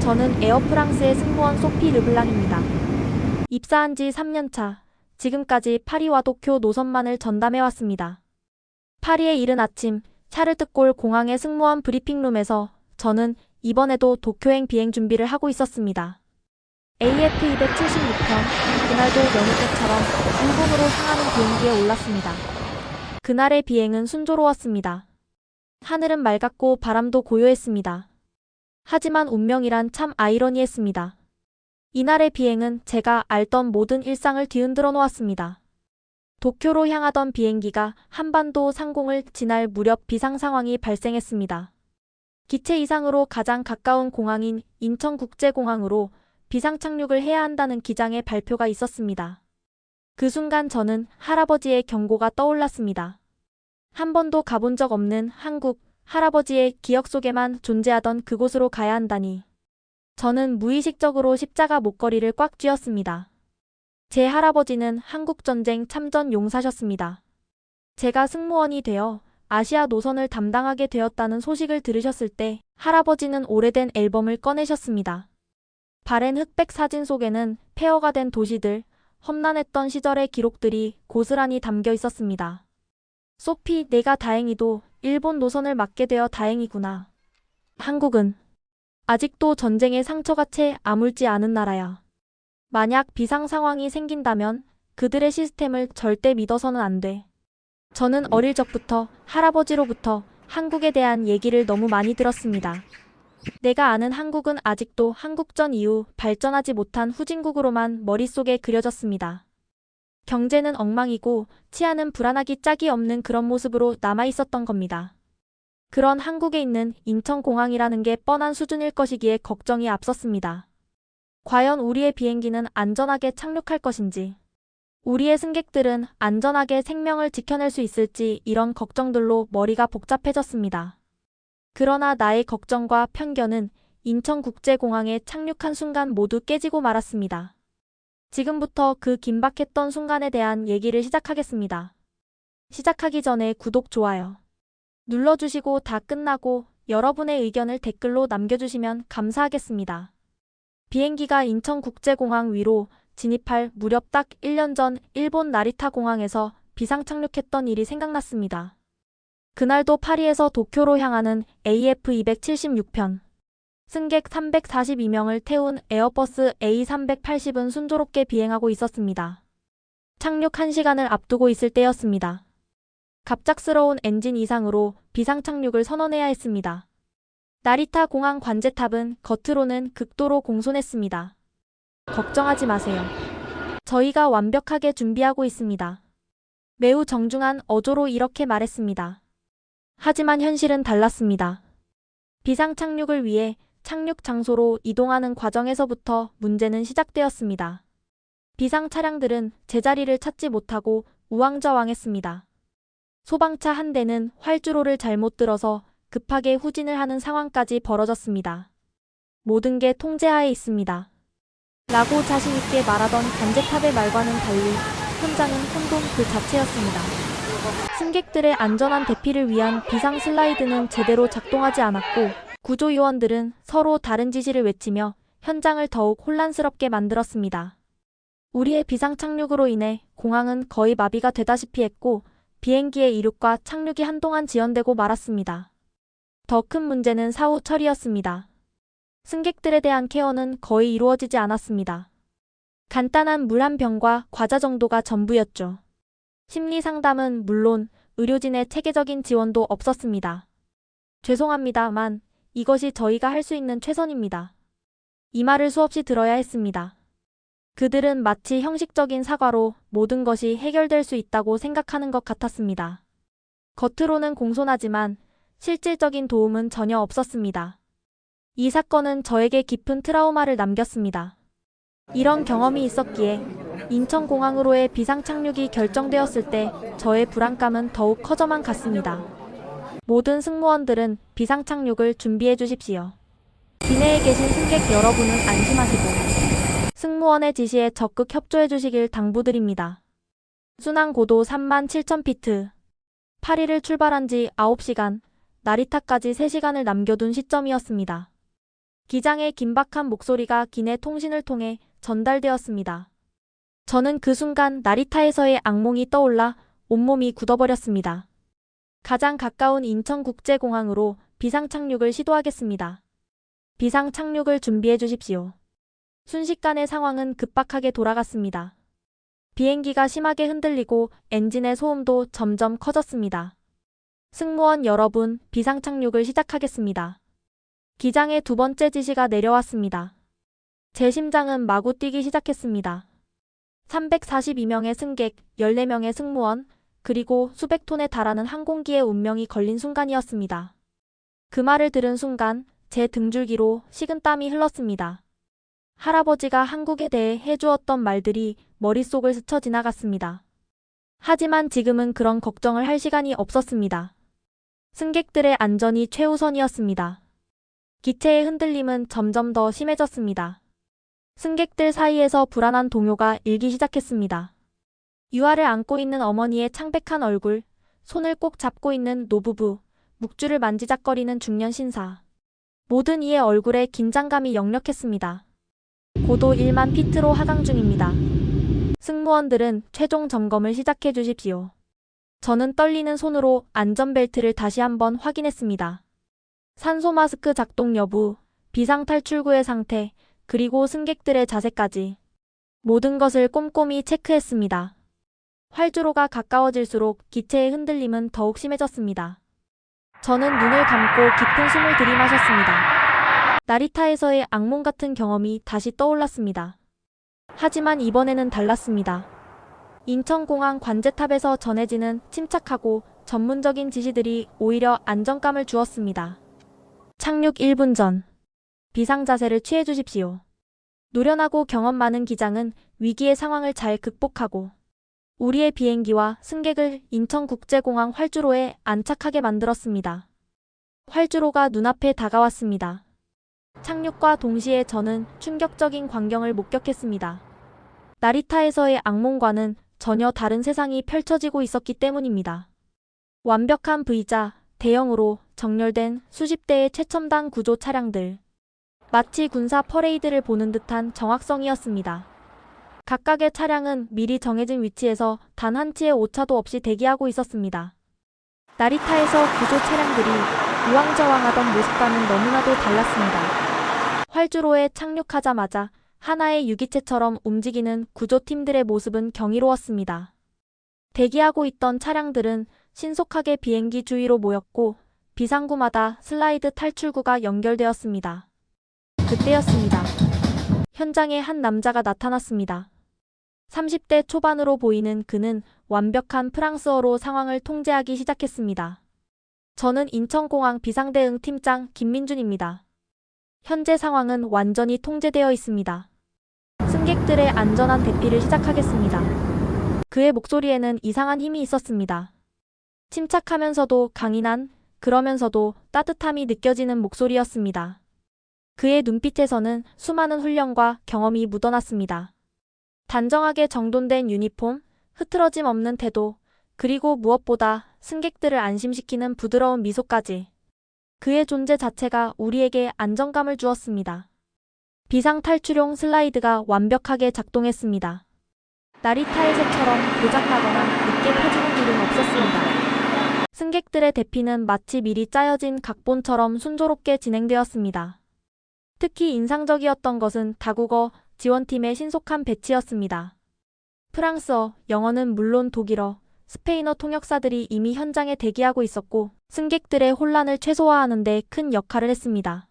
저는 에어프랑스의 승무원 소피 르블랑입니다. 입사한 지 3년차, 지금까지 파리와 도쿄 노선만을 전담해왔습니다. 파리에 이른 아침, 샤르뜨골 공항의 승무원 브리핑룸에서 저는 이번에도 도쿄행 비행 준비를 하고 있었습니다. AF276편, 그날도 여느 때처럼 일본으로 향하는 비행기에 올랐습니다. 그날의 비행은 순조로웠습니다. 하늘은 맑았고 바람도 고요했습니다. 하지만 운명이란 참 아이러니했습니다. 이날의 비행은 제가 알던 모든 일상을 뒤흔들어 놓았습니다. 도쿄로 향하던 비행기가 한반도 상공을 지날 무렵 비상 상황이 발생했습니다. 기체 이상으로 가장 가까운 공항인 인천국제공항으로 비상 착륙을 해야 한다는 기장의 발표가 있었습니다. 그 순간 저는 할아버지의 경고가 떠올랐습니다. 한 번도 가본 적 없는 한국, 할아버지의 기억 속에만 존재하던 그곳으로 가야 한다니. 저는 무의식적으로 십자가 목걸이를 꽉 쥐었습니다. 제 할아버지는 한국전쟁 참전 용사셨습니다. 제가 승무원이 되어 아시아 노선을 담당하게 되었다는 소식을 들으셨을 때 할아버지는 오래된 앨범을 꺼내셨습니다. 바랜 흑백 사진 속에는 폐허가 된 도시들, 험난했던 시절의 기록들이 고스란히 담겨 있었습니다. 소피, 내가 다행히도 일본 노선을 맡게 되어 다행이구나. 한국은 아직도 전쟁의 상처가 채 아물지 않은 나라야. 만약 비상 상황이 생긴다면 그들의 시스템을 절대 믿어서는 안 돼. 저는 어릴 적부터 할아버지로부터 한국에 대한 얘기를 너무 많이 들었습니다. 내가 아는 한국은 아직도 한국전 이후 발전하지 못한 후진국으로만 머릿속에 그려졌습니다. 경제는 엉망이고 치안은 불안하기 짝이 없는 그런 모습으로 남아있었던 겁니다. 그런 한국에 있는 인천공항이라는 게 뻔한 수준일 것이기에 걱정이 앞섰습니다. 과연 우리의 비행기는 안전하게 착륙할 것인지, 우리의 승객들은 안전하게 생명을 지켜낼 수 있을지 이런 걱정들로 머리가 복잡해졌습니다. 그러나 나의 걱정과 편견은 인천국제공항에 착륙한 순간 모두 깨지고 말았습니다. 지금부터 그 긴박했던 순간에 대한 얘기를 시작하겠습니다. 시작하기 전에 구독, 좋아요 눌러주시고 다 끝나고 여러분의 의견을 댓글로 남겨주시면 감사하겠습니다. 비행기가 인천국제공항 위로 진입할 무렵 딱 1년 전 일본 나리타 공항에서 비상 착륙했던 일이 생각났습니다. 그날도 파리에서 도쿄로 향하는 AF276편, 승객 342명을 태운 에어버스 A380은 순조롭게 비행하고 있었습니다. 착륙 1시간을 앞두고 있을 때였습니다. 갑작스러운 엔진 이상으로 비상 착륙을 선언해야 했습니다. 나리타 공항 관제탑은 겉으로는 극도로 공손했습니다. 걱정하지 마세요. 저희가 완벽하게 준비하고 있습니다. 매우 정중한 어조로 이렇게 말했습니다. 하지만 현실은 달랐습니다. 비상 착륙을 위해 착륙 장소로 이동하는 과정에서부터 문제는 시작되었습니다. 비상 차량들은 제자리를 찾지 못하고 우왕좌왕했습니다. 소방차 한 대는 활주로를 잘못 들어서 급하게 후진을 하는 상황까지 벌어졌습니다. 모든 게 통제하에 있습니다. 라고 자신있게 말하던 관제탑의 말과는 달리 현장은 혼돈 그 자체였습니다. 승객들의 안전한 대피를 위한 비상 슬라이드는 제대로 작동하지 않았고 구조요원들은 서로 다른 지시를 외치며 현장을 더욱 혼란스럽게 만들었습니다. 우리의 비상 착륙으로 인해 공항은 거의 마비가 되다시피 했고 비행기의 이륙과 착륙이 한동안 지연되고 말았습니다. 더 큰 문제는 사후 처리였습니다. 승객들에 대한 케어는 거의 이루어지지 않았습니다. 간단한 물 한 병과 과자 정도가 전부였죠. 심리 상담은 물론 의료진의 체계적인 지원도 없었습니다. 죄송합니다만 이것이 저희가 할 수 있는 최선입니다. 이 말을 수없이 들어야 했습니다. 그들은 마치 형식적인 사과로 모든 것이 해결될 수 있다고 생각하는 것 같았습니다. 겉으로는 공손하지만 실질적인 도움은 전혀 없었습니다. 이 사건은 저에게 깊은 트라우마를 남겼습니다. 이런 경험이 있었기에 인천공항으로의 비상 착륙이 결정되었을 때 저의 불안감은 더욱 커져만 갔습니다. 모든 승무원들은 비상 착륙을 준비해 주십시오. 기내에 계신 승객 여러분은 안심하시고 승무원의 지시에 적극 협조해 주시길 당부드립니다. 순항 고도 37,000피트. 파리를 출발한 지 9시간, 나리타까지 3시간을 남겨둔 시점이었습니다. 기장의 긴박한 목소리가 기내 통신을 통해 전달되었습니다. 저는 그 순간 나리타에서의 악몽이 떠올라 온몸이 굳어버렸습니다. 가장 가까운 인천국제공항으로 비상 착륙을 시도하겠습니다. 비상 착륙을 준비해 주십시오. 순식간에 상황은 급박하게 돌아갔습니다. 비행기가 심하게 흔들리고 엔진의 소음도 점점 커졌습니다. 승무원 여러분, 비상 착륙을 시작하겠습니다. 기장의 두 번째 지시가 내려왔습니다. 제 심장은 마구 뛰기 시작했습니다. 342명의 승객, 14명의 승무원, 그리고 수백 톤에 달하는 항공기의 운명이 걸린 순간이었습니다. 그 말을 들은 순간 제 등줄기로 식은땀이 흘렀습니다. 할아버지가 한국에 대해 해주었던 말들이 머릿속을 스쳐 지나갔습니다. 하지만 지금은 그런 걱정을 할 시간이 없었습니다. 승객들의 안전이 최우선이었습니다. 기체의 흔들림은 점점 더 심해졌습니다. 승객들 사이에서 불안한 동요가 일기 시작했습니다. 유아를 안고 있는 어머니의 창백한 얼굴, 손을 꼭 잡고 있는 노부부, 묵주를 만지작거리는 중년 신사. 모든 이의 얼굴에 긴장감이 역력했습니다. 고도 1만 피트로 하강 중입니다. 승무원들은 최종 점검을 시작해 주십시오. 저는 떨리는 손으로 안전벨트를 다시 한번 확인했습니다. 산소 마스크 작동 여부, 비상탈출구의 상태, 그리고 승객들의 자세까지 모든 것을 꼼꼼히 체크했습니다. 활주로가 가까워질수록 기체의 흔들림은 더욱 심해졌습니다. 저는 눈을 감고 깊은 숨을 들이마셨습니다. 나리타에서의 악몽 같은 경험이 다시 떠올랐습니다. 하지만 이번에는 달랐습니다. 인천공항 관제탑에서 전해지는 침착하고 전문적인 지시들이 오히려 안정감을 주었습니다. 착륙 1분 전. 비상자세를 취해 주십시오. 노련하고 경험 많은 기장은 위기의 상황을 잘 극복하고 우리의 비행기와 승객을 인천국제공항 활주로에 안착하게 만들었습니다. 활주로가 눈앞에 다가왔습니다. 착륙과 동시에 저는 충격적인 광경을 목격했습니다. 나리타에서의 악몽과는 전혀 다른 세상이 펼쳐지고 있었기 때문입니다. 완벽한 V자, 대형으로 정렬된 수십 대의 최첨단 구조 차량들. 마치 군사 퍼레이드를 보는 듯한 정확성이었습니다. 각각의 차량은 미리 정해진 위치에서 단 한 치의 오차도 없이 대기하고 있었습니다. 나리타에서 구조 차량들이 우왕좌왕하던 모습과는 너무나도 달랐습니다. 활주로에 착륙하자마자 하나의 유기체처럼 움직이는 구조팀들의 모습은 경이로웠습니다. 대기하고 있던 차량들은 신속하게 비행기 주위로 모였고 비상구마다 슬라이드 탈출구가 연결되었습니다. 그때였습니다. 현장에 한 남자가 나타났습니다. 30대 초반으로 보이는 그는 완벽한 프랑스어로 상황을 통제하기 시작했습니다. 저는 인천공항 비상대응 팀장 김민준입니다. 현재 상황은 완전히 통제되어 있습니다. 승객들의 안전한 대피를 시작하겠습니다. 그의 목소리에는 이상한 힘이 있었습니다. 침착하면서도 강인한, 그러면서도 따뜻함이 느껴지는 목소리였습니다. 그의 눈빛에서는 수많은 훈련과 경험이 묻어났습니다. 단정하게 정돈된 유니폼, 흐트러짐 없는 태도, 그리고 무엇보다 승객들을 안심시키는 부드러운 미소까지. 그의 존재 자체가 우리에게 안정감을 주었습니다. 비상탈출용 슬라이드가 완벽하게 작동했습니다. 나리타에서처럼 고장나거나 늦게 펴지는 일은 없었습니다. 승객들의 대피는 마치 미리 짜여진 각본처럼 순조롭게 진행되었습니다. 특히 인상적이었던 것은 다국어 지원팀의 신속한 배치였습니다. 프랑스어, 영어는 물론 독일어, 스페인어 통역사들이 이미 현장에 대기하고 있었고 승객들의 혼란을 최소화하는 데 큰 역할을 했습니다.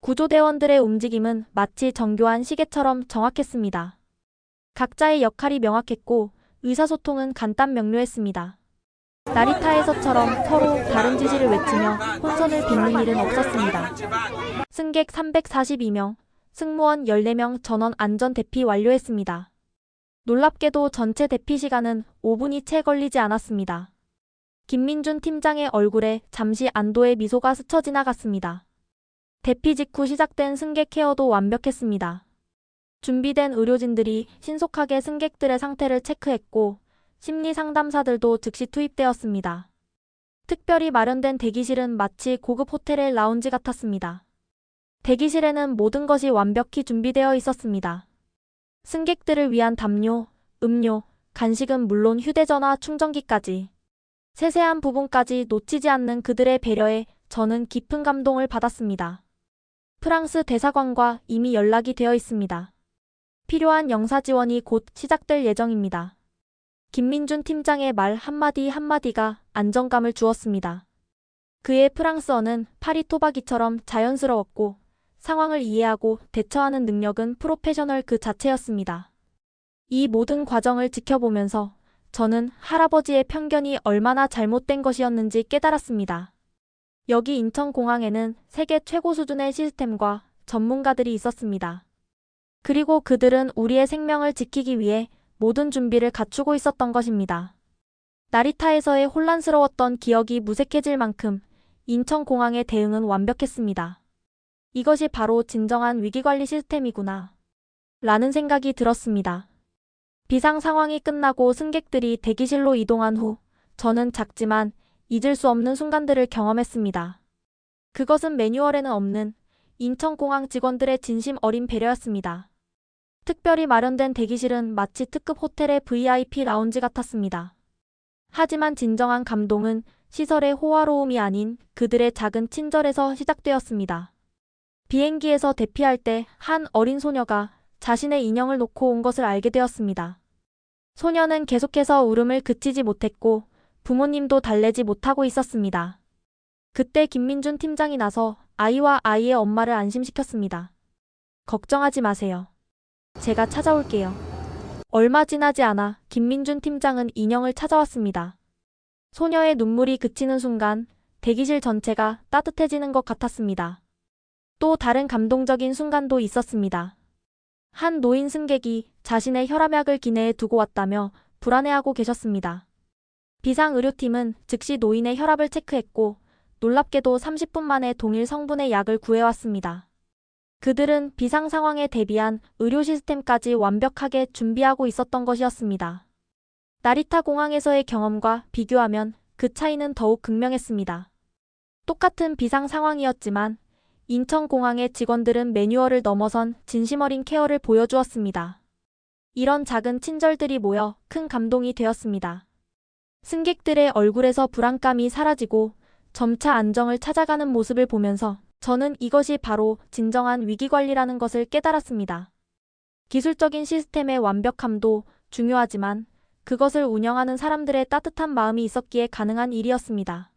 구조대원들의 움직임은 마치 정교한 시계처럼 정확했습니다. 각자의 역할이 명확했고 의사소통은 간단 명료했습니다. 나리타에서처럼 서로 다른 지시를 외치며 혼선을 빚는 일은 없었습니다. 승객 342명, 승무원 14명 전원 안전 대피 완료했습니다. 놀랍게도 전체 대피 시간은 5분이 채 걸리지 않았습니다. 김민준 팀장의 얼굴에 잠시 안도의 미소가 스쳐 지나갔습니다. 대피 직후 시작된 승객 케어도 완벽했습니다. 준비된 의료진들이 신속하게 승객들의 상태를 체크했고 심리 상담사들도 즉시 투입되었습니다. 특별히 마련된 대기실은 마치 고급 호텔의 라운지 같았습니다. 대기실에는 모든 것이 완벽히 준비되어 있었습니다. 승객들을 위한 담요, 음료, 간식은 물론 휴대전화 충전기까지. 세세한 부분까지 놓치지 않는 그들의 배려에 저는 깊은 감동을 받았습니다. 프랑스 대사관과 이미 연락이 되어 있습니다. 필요한 영사 지원이 곧 시작될 예정입니다. 김민준 팀장의 말 한마디 한마디가 안정감을 주었습니다. 그의 프랑스어는 파리 토박이처럼 자연스러웠고 상황을 이해하고 대처하는 능력은 프로페셔널 그 자체였습니다. 이 모든 과정을 지켜보면서 저는 할아버지의 편견이 얼마나 잘못된 것이었는지 깨달았습니다. 여기 인천공항에는 세계 최고 수준의 시스템과 전문가들이 있었습니다. 그리고 그들은 우리의 생명을 지키기 위해 모든 준비를 갖추고 있었던 것입니다. 나리타에서의 혼란스러웠던 기억이 무색해질 만큼 인천공항의 대응은 완벽했습니다. 이것이 바로 진정한 위기관리 시스템이구나 라는 생각이 들었습니다. 비상 상황이 끝나고 승객들이 대기실로 이동한 후 저는 작지만 잊을 수 없는 순간들을 경험했습니다. 그것은 매뉴얼에는 없는 인천공항 직원들의 진심 어린 배려였습니다. 특별히 마련된 대기실은 마치 특급 호텔의 VIP 라운지 같았습니다. 하지만 진정한 감동은 시설의 호화로움이 아닌 그들의 작은 친절에서 시작되었습니다. 비행기에서 대피할 때 한 어린 소녀가 자신의 인형을 놓고 온 것을 알게 되었습니다. 소녀는 계속해서 울음을 그치지 못했고 부모님도 달래지 못하고 있었습니다. 그때 김민준 팀장이 나서 아이와 아이의 엄마를 안심시켰습니다. 걱정하지 마세요. 제가 찾아올게요. 얼마 지나지 않아 김민준 팀장은 인형을 찾아왔습니다. 소녀의 눈물이 그치는 순간 대기실 전체가 따뜻해지는 것 같았습니다. 또 다른 감동적인 순간도 있었습니다. 한 노인 승객이 자신의 혈압약을 기내에 두고 왔다며 불안해하고 계셨습니다. 비상의료팀은 즉시 노인의 혈압을 체크했고 놀랍게도 30분 만에 동일 성분의 약을 구해왔습니다. 그들은 비상 상황에 대비한 의료 시스템까지 완벽하게 준비하고 있었던 것이었습니다. 나리타 공항에서의 경험과 비교하면 그 차이는 더욱 극명했습니다. 똑같은 비상 상황이었지만 인천공항의 직원들은 매뉴얼을 넘어선 진심 어린 케어를 보여주었습니다. 이런 작은 친절들이 모여 큰 감동이 되었습니다. 승객들의 얼굴에서 불안감이 사라지고 점차 안정을 찾아가는 모습을 보면서 저는 이것이 바로 진정한 위기관리라는 것을 깨달았습니다. 기술적인 시스템의 완벽함도 중요하지만 그것을 운영하는 사람들의 따뜻한 마음이 있었기에 가능한 일이었습니다.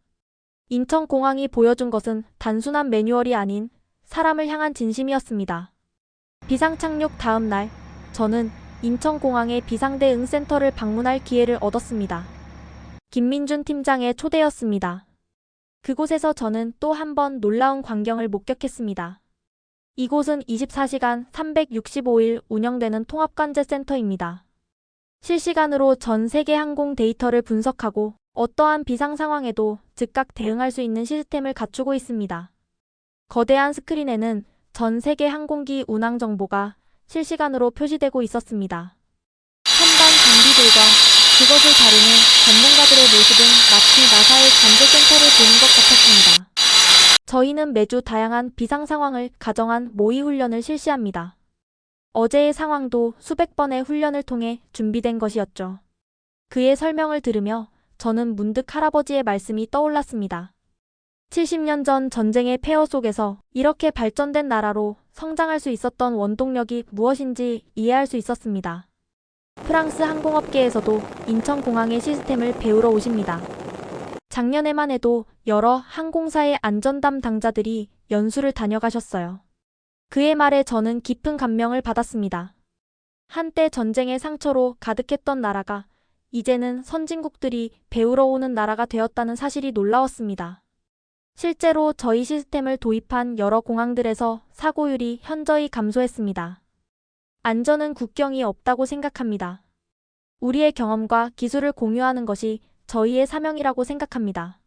인천공항이 보여준 것은 단순한 매뉴얼이 아닌 사람을 향한 진심이었습니다. 비상착륙 다음 날, 저는 인천공항의 비상대응센터를 방문할 기회를 얻었습니다. 김민준 팀장의 초대였습니다. 그곳에서 저는 또 한 번 놀라운 광경을 목격했습니다. 이곳은 24시간 365일 운영되는 통합관제센터입니다. 실시간으로 전 세계 항공 데이터를 분석하고 어떠한 비상 상황에도 즉각 대응할 수 있는 시스템을 갖추고 있습니다. 거대한 스크린에는 전 세계 항공기 운항 정보가 실시간으로 표시되고 있었습니다. 첨단 장비들과 그것을 다루는 전문가들의 모습은 마치 나사의 관제센터를 보는 것 같았습니다. 저희는 매주 다양한 비상 상황을 가정한 모의 훈련을 실시합니다. 어제의 상황도 수백 번의 훈련을 통해 준비된 것이었죠. 그의 설명을 들으며 저는 문득 할아버지의 말씀이 떠올랐습니다. 70년 전 전쟁의 폐허 속에서 이렇게 발전된 나라로 성장할 수 있었던 원동력이 무엇인지 이해할 수 있었습니다. 프랑스 항공업계에서도 인천공항의 시스템을 배우러 오십니다. 작년에만 해도 여러 항공사의 안전 담당자들이 연수를 다녀가셨어요. 그의 말에 저는 깊은 감명을 받았습니다. 한때 전쟁의 상처로 가득했던 나라가 이제는 선진국들이 배우러 오는 나라가 되었다는 사실이 놀라웠습니다. 실제로 저희 시스템을 도입한 여러 공항들에서 사고율이 현저히 감소했습니다. 안전은 국경이 없다고 생각합니다. 우리의 경험과 기술을 공유하는 것이 저희의 사명이라고 생각합니다.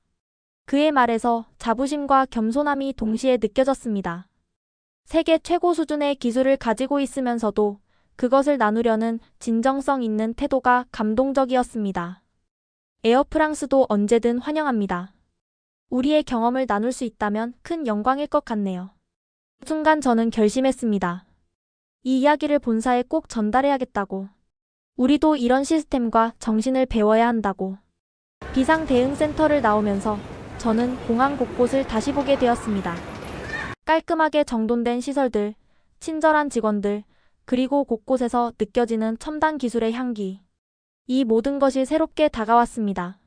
그의 말에서 자부심과 겸손함이 동시에 느껴졌습니다. 세계 최고 수준의 기술을 가지고 있으면서도 그것을 나누려는 진정성 있는 태도가 감동적이었습니다. 에어프랑스도 언제든 환영합니다. 우리의 경험을 나눌 수 있다면 큰 영광일 것 같네요. 순간 저는 결심했습니다. 이 이야기를 본사에 꼭 전달해야겠다고. 우리도 이런 시스템과 정신을 배워야 한다고. 비상대응센터를 나오면서 저는 공항 곳곳을 다시 보게 되었습니다. 깔끔하게 정돈된 시설들, 친절한 직원들, 그리고 곳곳에서 느껴지는 첨단 기술의 향기. 이 모든 것이 새롭게 다가왔습니다.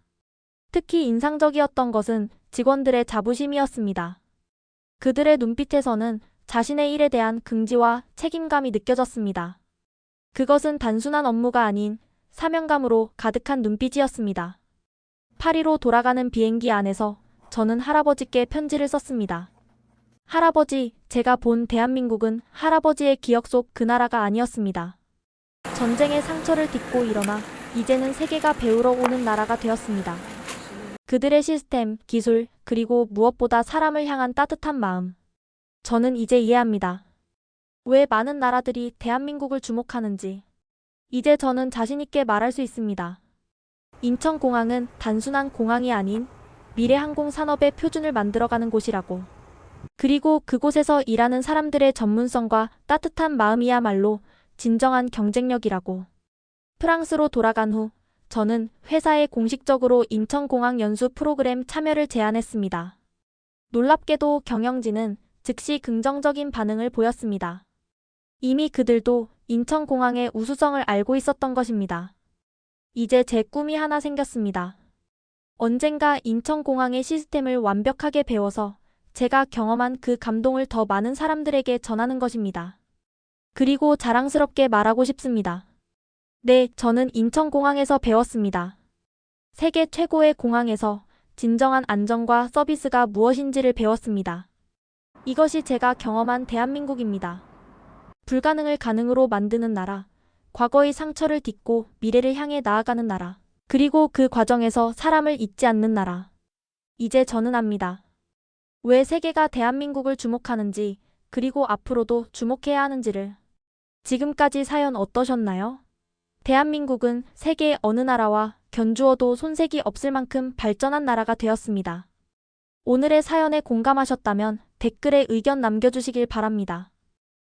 특히 인상적이었던 것은 직원들의 자부심이었습니다. 그들의 눈빛에서는 자신의 일에 대한 긍지와 책임감이 느껴졌습니다. 그것은 단순한 업무가 아닌 사명감으로 가득한 눈빛이었습니다. 파리로 돌아가는 비행기 안에서 저는 할아버지께 편지를 썼습니다. 할아버지, 제가 본 대한민국은 할아버지의 기억 속 그 나라가 아니었습니다. 전쟁의 상처를 딛고 일어나 이제는 세계가 배우러 오는 나라가 되었습니다. 그들의 시스템, 기술, 그리고 무엇보다 사람을 향한 따뜻한 마음. 저는 이제 이해합니다. 왜 많은 나라들이 대한민국을 주목하는지. 이제 저는 자신있게 말할 수 있습니다. 인천공항은 단순한 공항이 아닌 미래 항공 산업의 표준을 만들어가는 곳이라고. 그리고 그곳에서 일하는 사람들의 전문성과 따뜻한 마음이야말로 진정한 경쟁력이라고. 프랑스로 돌아간 후 저는 회사에 공식적으로 인천공항 연수 프로그램 참여를 제안했습니다. 놀랍게도 경영진은 즉시 긍정적인 반응을 보였습니다. 이미 그들도 인천공항의 우수성을 알고 있었던 것입니다. 이제 제 꿈이 하나 생겼습니다. 언젠가 인천공항의 시스템을 완벽하게 배워서 제가 경험한 그 감동을 더 많은 사람들에게 전하는 것입니다. 그리고 자랑스럽게 말하고 싶습니다. 네, 저는 인천공항에서 배웠습니다. 세계 최고의 공항에서 진정한 안전과 서비스가 무엇인지를 배웠습니다. 이것이 제가 경험한 대한민국입니다. 불가능을 가능으로 만드는 나라, 과거의 상처를 딛고 미래를 향해 나아가는 나라, 그리고 그 과정에서 사람을 잊지 않는 나라. 이제 저는 압니다. 왜 세계가 대한민국을 주목하는지, 그리고 앞으로도 주목해야 하는지를. 지금까지 사연 어떠셨나요? 대한민국은 세계 어느 나라와 견주어도 손색이 없을 만큼 발전한 나라가 되었습니다. 오늘의 사연에 공감하셨다면 댓글에 의견 남겨주시길 바랍니다.